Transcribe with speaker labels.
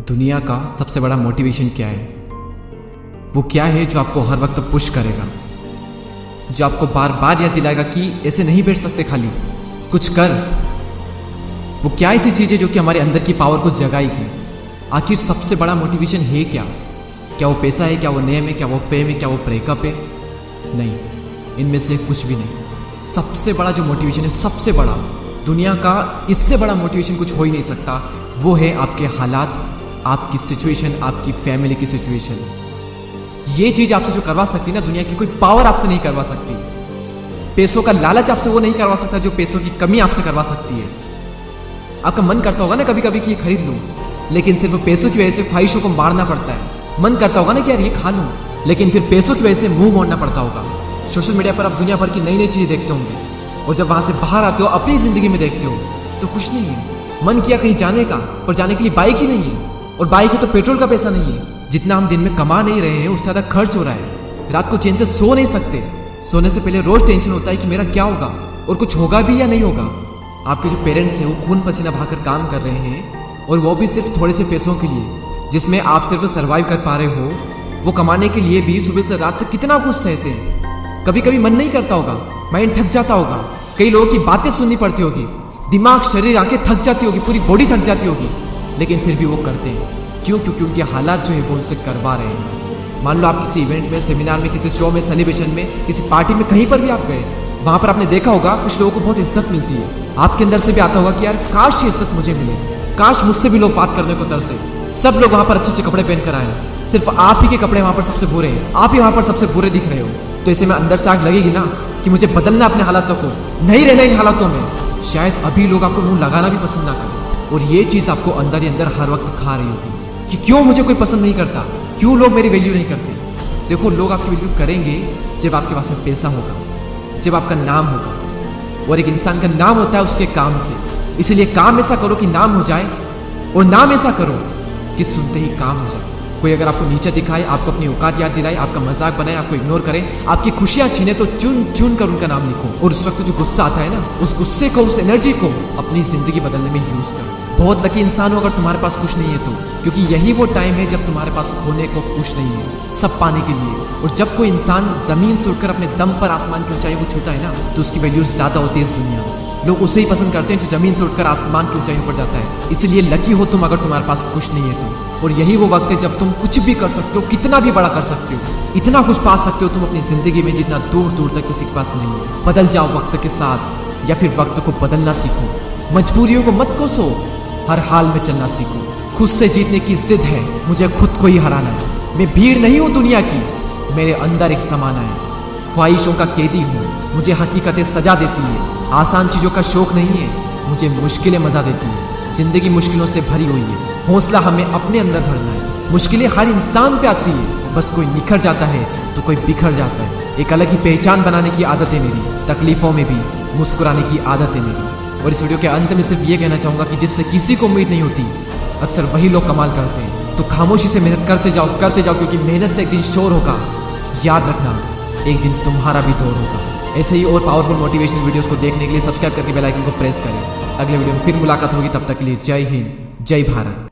Speaker 1: दुनिया का सबसे बड़ा मोटिवेशन क्या है? वो क्या है जो आपको हर वक्त पुश करेगा, जो आपको बार बार याद दिलाएगा कि ऐसे नहीं बैठ सकते, खाली कुछ कर। वो क्या ऐसी चीज़ है जो कि हमारे अंदर की पावर को जगाएगी? आखिर सबसे बड़ा मोटिवेशन है क्या? क्या वो पैसा है? क्या वो नेम है? क्या वो फेम है? क्या वो ब्रेकअप है? नहीं, इनमें से कुछ भी नहीं। सबसे बड़ा जो मोटिवेशन है, सबसे बड़ा, दुनिया का इससे बड़ा मोटिवेशन कुछ हो ही नहीं सकता। वो है आपके हालात, आपकी सिचुएशन, आपकी फैमिली की सिचुएशन। ये चीज आपसे जो करवा सकती है ना, दुनिया की कोई पावर आपसे नहीं करवा सकती। पैसों का लालच आपसे वो नहीं करवा सकता जो पैसों की कमी आपसे करवा सकती है। आपका मन करता होगा ना कभी कभी कि ये खरीद लूं, लेकिन सिर्फ पैसों की वजह से ख्वाहिशों को मारना पड़ता है। मन करता होगा ना कि यार ये खा लूं, लेकिन फिर पैसों की वजह से मुंह मोड़ना पड़ता होगा। सोशल मीडिया पर आप दुनिया भर की नई नई चीजें देखते होंगे, और जब वहां से बाहर आते हो, अपनी जिंदगी में देखते हो, तो कुछ नहीं है। मन किया कहीं जाने का, पर जाने के लिए बाइक ही नहीं है, और बाइक है तो पेट्रोल का पैसा नहीं है। जितना हम दिन में कमा नहीं रहे हैं, उससे ज्यादा खर्च हो रहा है। रात को चैन से सो नहीं सकते। सोने से पहले रोज टेंशन होता है कि मेरा क्या होगा, और कुछ होगा भी या नहीं होगा। आपके जो पेरेंट्स हैं वो खून पसीना बहाकर काम कर रहे हैं, और वो भी सिर्फ थोड़े से पैसों के लिए, जिसमें आप सिर्फ सर्वाइव कर पा रहे हो। वो कमाने के लिए भी सुबह से रात तक कितना कुछ सहते हैं। कभी कभी मन नहीं करता होगा, माइंड थक जाता होगा, कई लोगों की बातें सुननी पड़ती होगी, दिमाग, शरीर, आंखें थक जाती होगी, पूरी बॉडी थक जाती होगी, लेकिन फिर भी वो करते हैं। क्यों? क्योंकि उनके हालात जो है वो उनसे करवा रहे हैं। मान लो आप किसी इवेंट में, सेमिनार में, किसी शो में, सेलिब्रेशन में, किसी पार्टी में, कहीं पर भी आप गए, वहां पर आपने देखा होगा कुछ लोगों को बहुत इज्जत मिलती है। आपके अंदर से भी आता होगा कि यार काश ये इज्जत मुझे मिले, काश मुझसे भी लोग बात करने को तरसे। सब लोग वहां पर अच्छे अच्छे कपड़े पहन कर आए, सिर्फ आप ही के कपड़े वहां पर सबसे बुरे हैं, आप ही वहां पर सबसे बुरे दिख रहे हो। तो ऐसे में अंदर से आग लगेगी ना कि मुझे बदलना अपने हालातों को, नहीं रहना इन हालातों में। शायद अभी लोग आपको मुंह लगाना भी पसंद ना करें, और ये चीज आपको अंदर ही अंदर हर वक्त खा रही होगी कि क्यों मुझे कोई पसंद नहीं करता, क्यों लोग मेरी वैल्यू नहीं करते। देखो, लोग आपकी वैल्यू करेंगे जब आपके पास में पैसा होगा, जब आपका नाम होगा, और एक इंसान का नाम होता है उसके काम से। इसलिए काम ऐसा करो कि नाम हो जाए, और नाम ऐसा करो कि सुनते ही काम हो जाए। कोई अगर आपको नीचा दिखाए, आपको अपनी औकात याद दिलाए, आपका मजाक बनाए, आपको इग्नोर करे, आपकी खुशियां छीने, तो चुन चुन कर उनका नाम लिखो। और उस वक्त जो गुस्सा आता है ना, उस गुस्से को, उस एनर्जी को अपनी जिंदगी बदलने में यूज करो। बहुत लकी इंसान हो अगर तुम्हारे पास कुछ नहीं है तो, क्योंकि यही वो टाइम है जब तुम्हारे पास खोने को कुछ नहीं है, सब पाने के लिए। और जब कोई इंसान जमीन से उठकर अपने दम पर आसमान की ऊंचाइयों को छूता है ना, तो उसकी वैल्यू ज्यादा होती है इस दुनिया में। लोग उसे ही पसंद करते हैं जो जमीन से उठकर आसमान की ऊंचाइयों पर जाता है। इसलिए लकी हो तुम अगर तुम्हारे पास कुछ नहीं है तो। और यही वो वक्त है जब तुम कुछ भी कर सकते हो, कितना भी बड़ा कर सकते हो, इतना कुछ पा सकते हो तुम अपनी जिंदगी में जितना दूर दूर तक किसी के पास नहीं है। बदल जाओ वक्त के साथ, या फिर वक्त को बदलना सीखो। मजबूरियों को मत कोसो, हर हाल में चलना सीखो। खुद से जीतने की जिद है, मुझे खुद को ही हराना है। मैं भीड़ नहीं हूँ दुनिया की, मेरे अंदर एक समाना है। ख्वाहिशों का कैदी हूँ, मुझे हकीकतें सजा देती है। आसान चीजों का शौक नहीं है, मुझे मुश्किलें मजा देती है। जिंदगी मुश्किलों से भरी हुई है, हौसला हमें अपने अंदर भरना है। मुश्किलें हर इंसान पे आती है, बस कोई निखर जाता है तो कोई बिखर जाता है। एक अलग ही पहचान बनाने की आदत है मेरी, तकलीफों में भी मुस्कुराने की आदत है मेरी। और इस वीडियो के अंत में सिर्फ ये कहना चाहूंगा कि जिससे किसी को उम्मीद नहीं होती, अक्सर वही लोग कमाल करते हैं। तो खामोशी से मेहनत करते जाओ, क्योंकि मेहनत से एक दिन शोर होगा। याद रखना, एक दिन तुम्हारा भी दौर होगा। ऐसे ही और पावरफुल मोटिवेशनल वीडियोस को देखने के लिए सब्सक्राइब करके बेल आइकन को प्रेस करें। अगले वीडियो में फिर मुलाकात होगी, तब तक के लिए जय हिंद, जय भारत।